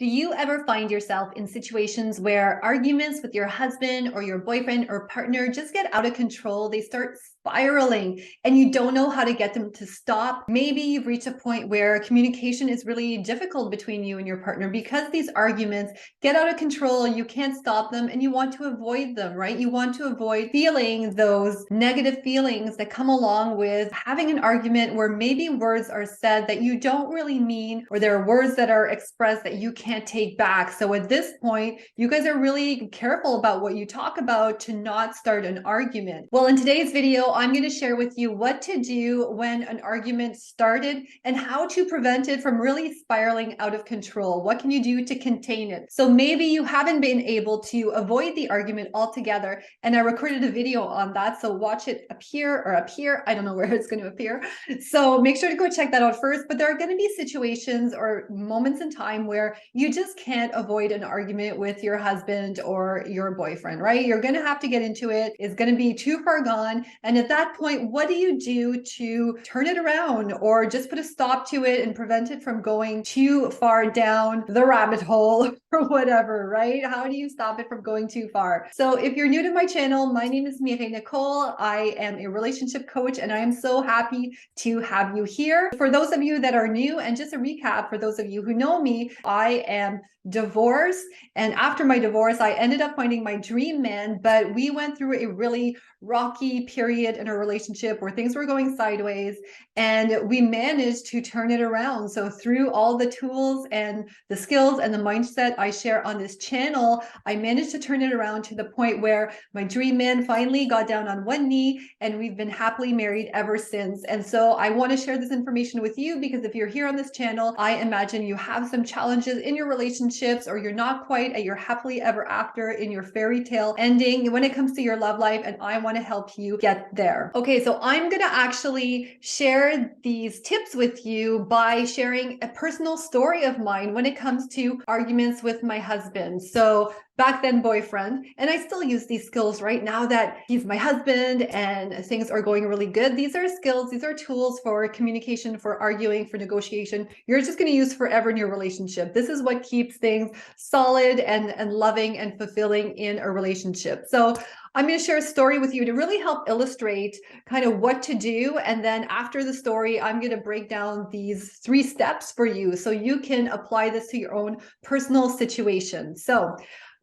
Do you ever find yourself in situations where arguments with your husband or your boyfriend or partner just get out of control? They start spiraling and you don't know how to get them to stop. Maybe you've reached a point where communication is really difficult between you and your partner because these arguments get out of control. You can't stop them and you want to avoid them, right? You want to avoid feeling those negative feelings that come along with having an argument where maybe words are said that you don't really mean, or there are words that are expressed that you can't take back. So at this point, you guys are really careful about what you talk about to not start an argument. Well, in today's video, I'm going to share with you what to do when an argument started and how to prevent it from really spiraling out of control. What can you do to contain it? So maybe you haven't been able to avoid the argument altogether, and I recorded a video on that. So watch it appear or up here. I don't know where it's going to appear. So make sure to go check that out first. But there are going to be situations or moments in time where you just can't avoid an argument with your husband or your boyfriend, right? You're going to have to get into it. It's going to be too far gone. And at that point, what do you do to turn it around or just put a stop to it and prevent it from going too far down the rabbit hole or whatever, right? How do you stop it from going too far? So if you're new to my channel, my name is Mireille Nicole. I am a relationship coach and I am so happy to have you here. For those of you that are new, and just a recap for those of you who know me, I am divorced, and after my divorce I ended up finding my dream man, but we went through a really rocky period in our relationship where things were going sideways, and we managed to turn it around. So through all the tools and the skills and the mindset I share on this channel, I managed to turn it around to the point where my dream man finally got down on one knee, and we've been happily married ever since. And so I want to share this information with you because if you're here on this channel, I imagine you have some challenges in your relationships, or you're not quite at your happily ever after in your fairy tale ending when it comes to your love life, and I want to help you get there. Okay, so I'm going to actually share these tips with you by sharing a personal story of mine when it comes to arguments with my husband. So back then boyfriend, and I still use these skills right now that he's my husband and things are going really good. These are skills, these are tools for communication, for arguing, for negotiation. You're just going to use forever in your relationship. This is what keeps things solid and loving and fulfilling in a relationship. So I'm going to share a story with you to really help illustrate kind of what to do. And then after the story, I'm going to break down these 3 steps for you so you can apply this to your own personal situation. So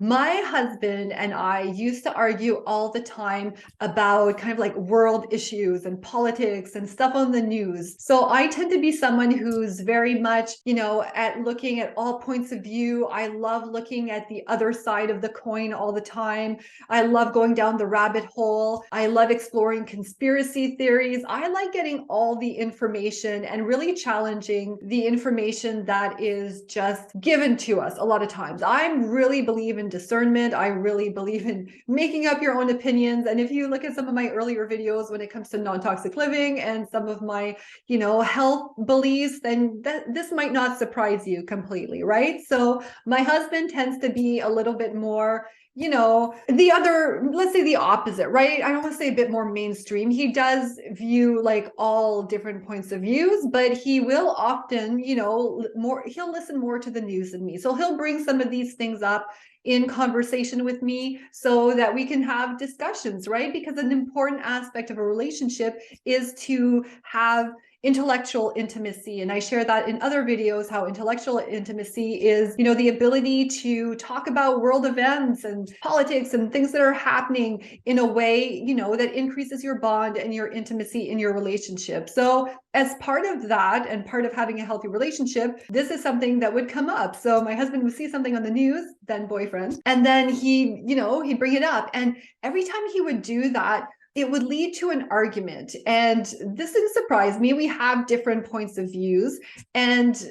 my husband and I used to argue all the time about kind of like world issues and politics and stuff on the news. So I tend to be someone who's very much, at looking at all points of view. I love looking at the other side of the coin all the time. I love going down the rabbit hole. I love exploring conspiracy theories. I like getting all the information and really challenging the information that is just given to us a lot of times. I really believe in discernment. I really believe in making up your own opinions. And if you look at some of my earlier videos when it comes to non-toxic living and some of my, health beliefs, then this might not surprise you completely, right? So my husband tends to be a little bit more, the other, let's say the opposite, right? I don't want to say a bit more mainstream. He does view like all different points of views, but he will often, he'll listen more to the news than me. So he'll bring some of these things up in conversation with me so that we can have discussions, right? Because an important aspect of a relationship is to have intellectual intimacy. And I share that in other videos, how intellectual intimacy is, the ability to talk about world events and politics and things that are happening in a way, that increases your bond and your intimacy in your relationship. So as part of that and part of having a healthy relationship, this is something that would come up. So my husband would see something on the news, then boyfriend, and then he'd bring it up. And every time he would do that, it would lead to an argument. And this didn't surprise me. We have different points of views, and,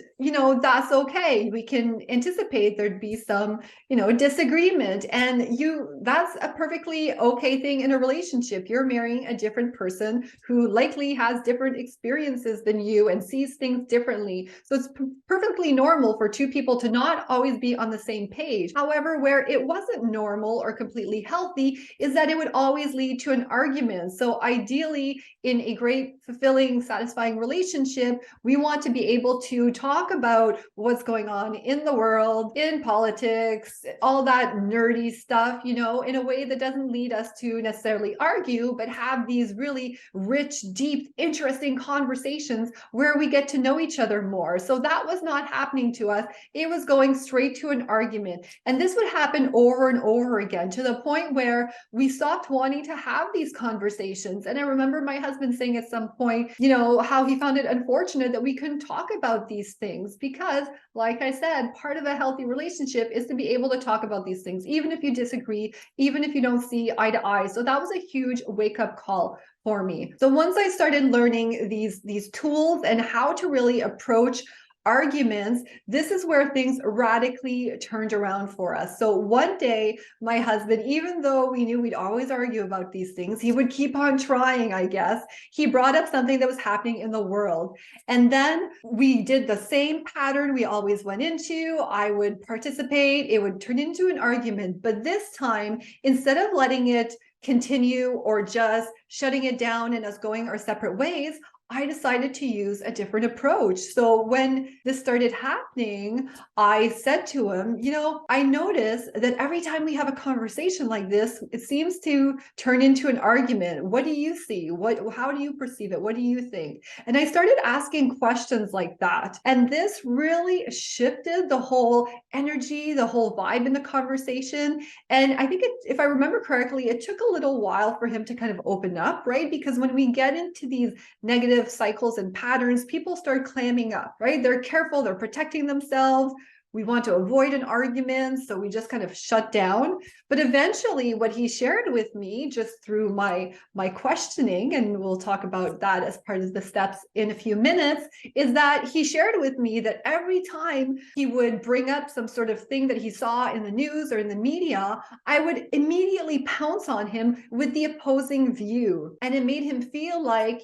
that's okay. We can anticipate there'd be some, disagreement, and that's a perfectly okay thing in a relationship. You're marrying a different person who likely has different experiences than you and sees things differently. So it's perfectly normal for 2 people to not always be on the same page. However, where it wasn't normal or completely healthy is that it would always lead to an argument arguments. So ideally, in a great, fulfilling, satisfying relationship, we want to be able to talk about what's going on in the world, in politics, all that nerdy stuff, in a way that doesn't lead us to necessarily argue, but have these really rich, deep, interesting conversations where we get to know each other more. So that was not happening to us. It was going straight to an argument. And this would happen over and over again, to the point where we stopped wanting to have these conversations. And I remember my husband saying at some point, how he found it unfortunate that we couldn't talk about these things, because, like I said, part of a healthy relationship is to be able to talk about these things, even if you disagree, even if you don't see eye to eye. So that was a huge wake-up call for me. So once I started learning these tools and how to really approach arguments, this is where things radically turned around for us. So one day, my husband, even though we knew we'd always argue about these things, he would keep on trying, I guess. He brought up something that was happening in the world. And then we did the same pattern we always went into. I would participate. It would turn into an argument. But this time, instead of letting it continue or just shutting it down and us going our separate ways, I decided to use a different approach. So when this started happening, I said to him, I notice that every time we have a conversation like this, it seems to turn into an argument. What do you see? How do you perceive it? What do you think? And I started asking questions like that. And this really shifted the whole energy, the whole vibe in the conversation. And I think if I remember correctly, it took a little while for him to kind of open up, right? Because when we get into these negative cycles and patterns, people start clamming up, right? They're careful, they're protecting themselves. We want to avoid an argument, so we just kind of shut down. But eventually, what he shared with me, just through my questioning, and we'll talk about that as part of the steps in a few minutes, is that he shared with me that every time he would bring up some sort of thing that he saw in the news or in the media, I would immediately pounce on him with the opposing view. And it made him feel like,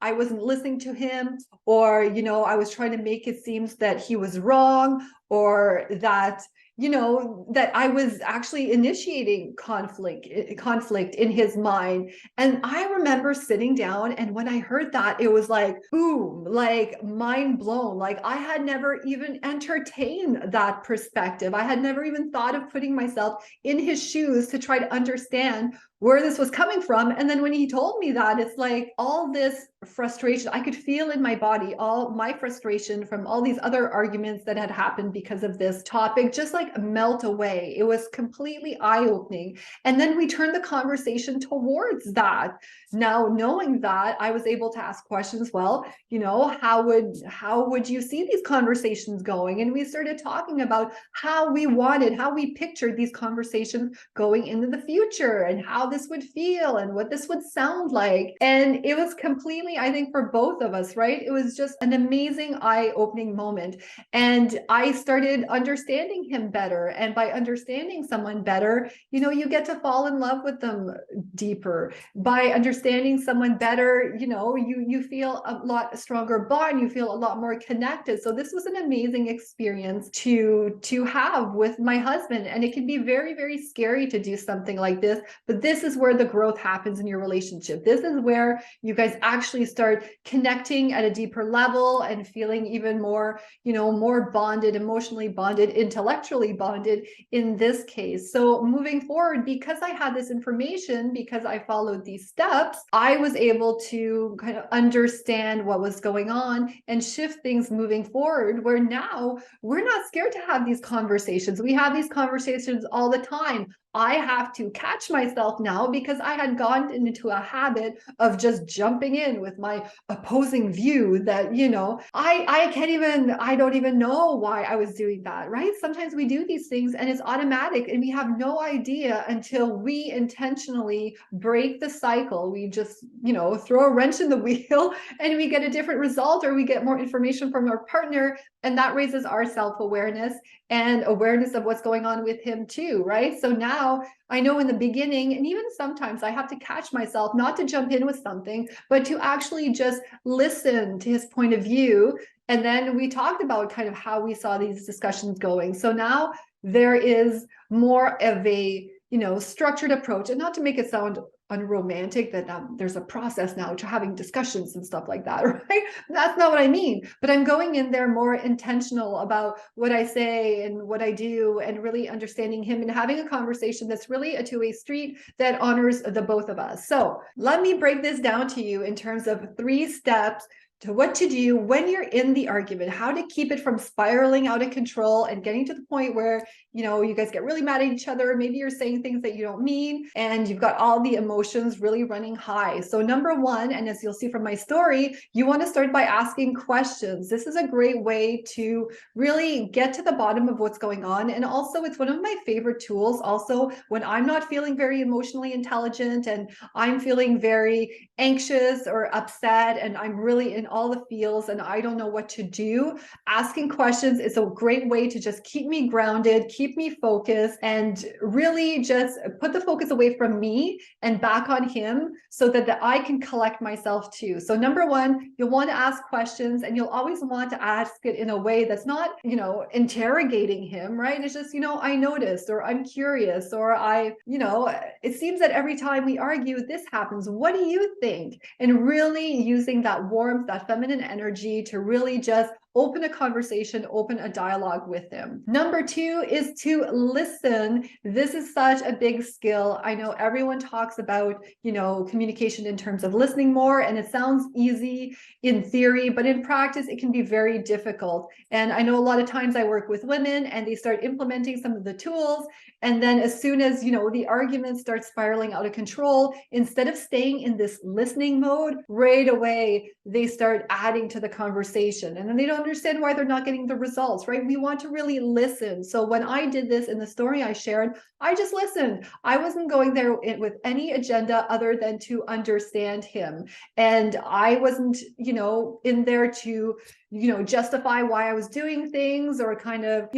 I wasn't listening to him, or, I was trying to make it seem that he was wrong, or that that I was actually initiating conflict in his mind. And I remember sitting down, and when I heard that, it was like, boom, like mind blown. Like I had never even entertained that perspective. I had never even thought of putting myself in his shoes to try to understand where this was coming from. And then when he told me that, it's like all this frustration I could feel in my body, all my frustration from all these other arguments that had happened because of this topic, just like melt away. It was completely eye-opening. And then we turned the conversation towards that. Now, knowing that, I was able to ask questions. Well, how would you see these conversations going? And we started talking about how we pictured these conversations going into the future, and how this would feel and what this would sound like. And it was completely, I think, for both of us, right? It was just an amazing eye-opening moment. And I started understanding him better. And by understanding someone better, you get to fall in love with them deeper. By understanding someone better, you feel a lot stronger bond, you feel a lot more connected. So this was an amazing experience to have with my husband. And it can be very, very scary to do something like this, but this is where the growth happens in your relationship. This is where you guys actually start connecting at a deeper level and feeling even more, more bonded, emotionally bonded, intellectually bonded in this case. So moving forward, because I had this information, because I followed these steps, I was able to kind of understand what was going on and shift things moving forward, where now we're not scared to have these conversations. We have these conversations all the time. I have to catch myself now, because I had gone into a habit of just jumping in with my opposing view that, I don't even know why I was doing that, right? Sometimes we do these things and it's automatic, and we have no idea until we intentionally break the cycle. We just, throw a wrench in the wheel and we get a different result, or we get more information from our partner, and that raises our self-awareness and awareness of what's going on with him too, right? So now I know in the beginning, and even sometimes I have to catch myself not to jump in with something, but to actually just listen to his point of view. And then we talked about kind of how we saw these discussions going. So now there is more of a, structured approach, and not to make it sound unromantic, that there's a process now to having discussions and stuff like that, right? That's not what I mean. But I'm going in there more intentional about what I say and what I do, and really understanding him and having a conversation that's really a two-way street that honors the both of us. So let me break this down to you in terms of 3 steps to what to do when you're in the argument, how to keep it from spiraling out of control and getting to the point where, you guys get really mad at each other. Maybe you're saying things that you don't mean, and you've got all the emotions really running high. So number 1, and as you'll see from my story, you want to start by asking questions. This is a great way to really get to the bottom of what's going on. And also, it's one of my favorite tools also when I'm not feeling very emotionally intelligent and I'm feeling very anxious or upset and I'm really in all the feels and I don't know what to do. Asking questions is a great way to just keep me grounded, keep me focused, and really just put the focus away from me and back on him, so that I can collect myself too. So number 1, you'll want to ask questions, and you'll always want to ask it in a way that's not, interrogating him, right? It's just, I noticed, or I'm curious, or it seems that every time we argue, this happens. What do you think? And really using that warmth, that feminine energy to really just open a conversation, open a dialogue with him. Number 2 is to listen. This is such a big skill. I know everyone talks about, communication in terms of listening more, and it sounds easy in theory, but in practice, it can be very difficult. And I know a lot of times I work with women and they start implementing some of the tools. And then as soon as, the argument starts spiraling out of control, instead of staying in this listening mode, right away, they start adding to the conversation. And then they don't understand why they're not getting the results, right? We want to really listen. So when I did this in the story I shared, I just listened. I wasn't going there with any agenda other than to understand him. And I wasn't, in there to, justify why I was doing things, or kind of,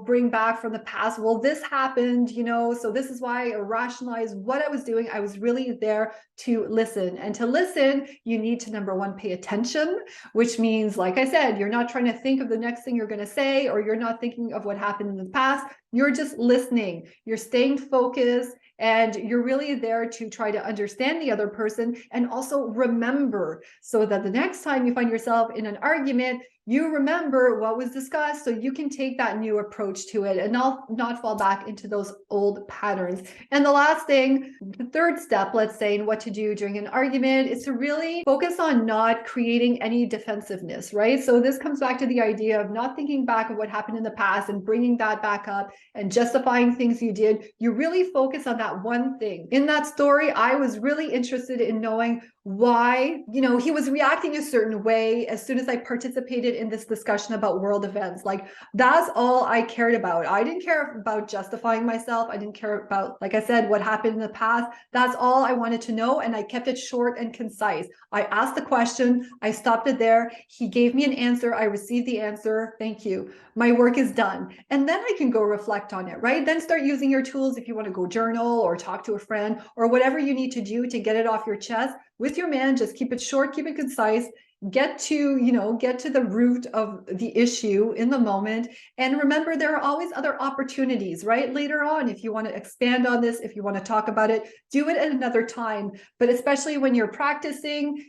bring back from the past, well, this happened, so this is why, or rationalize what I was doing. I was really there to listen. And to listen, you need to, number 1, pay attention, which means, like I said, you're not trying to think of the next thing you're going to say, or you're not thinking of what happened in the past. You're just listening. You're staying focused, and you're really there to try to understand the other person and also remember, so that the next time you find yourself in an argument, you remember what was discussed, so you can take that new approach to it and not fall back into those old patterns. And the last thing, the 3rd step, let's say, in what to do during an argument, is to really focus on not creating any defensiveness, right? So this comes back to the idea of not thinking back of what happened in the past and bringing that back up and justifying things you did. You really focus on that one thing. In that story, I was really interested in knowing why, he was reacting a certain way as soon as I participated in this discussion about world events. Like, that's all I cared about. I didn't care about justifying myself. I didn't care about, like I said, what happened in the past. That's all I wanted to know. And I kept it short and concise. I asked the question. I stopped it there. He gave me an answer. I received the answer. Thank you. My work is done. And then I can go reflect on it, right? Then start using your tools if you want to go journal or talk to a friend or whatever you need to do to get it off your chest. With your man, just keep it short, keep it concise, get to the root of the issue in the moment. And remember, there are always other opportunities, right? Later on, if you want to expand on this, if you want to talk about it, do it at another time. But especially when you're practicing,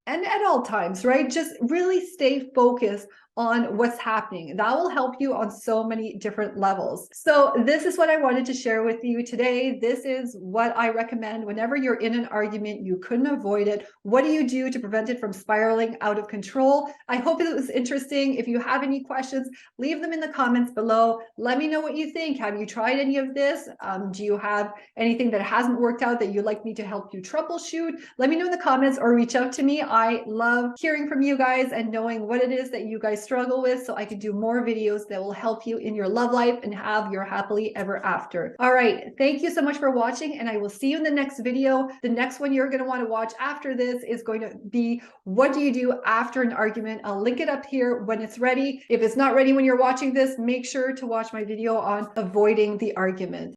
and at all times, right? Just really stay focused on what's happening. That will help you on so many different levels. So this is what I wanted to share with you today. This is what I recommend whenever you're in an argument, you couldn't avoid it. What do you do to prevent it from spiraling out of control? I hope it was interesting. If you have any questions, leave them in the comments below. Let me know what you think. Have you tried any of this? Do you have anything that hasn't worked out that you'd like me to help you troubleshoot? Let me know in the comments or reach out to me. I love hearing from you guys and knowing what it is that you guys struggle with, so I can do more videos that will help you in your love life and have your happily ever after. All right, thank you so much for watching, and I will see you in the next video. The next one you're going to want to watch after this is going to be, what do you do after an argument? I'll link it up here when it's ready. If it's not ready when you're watching this, make sure to watch my video on avoiding the argument.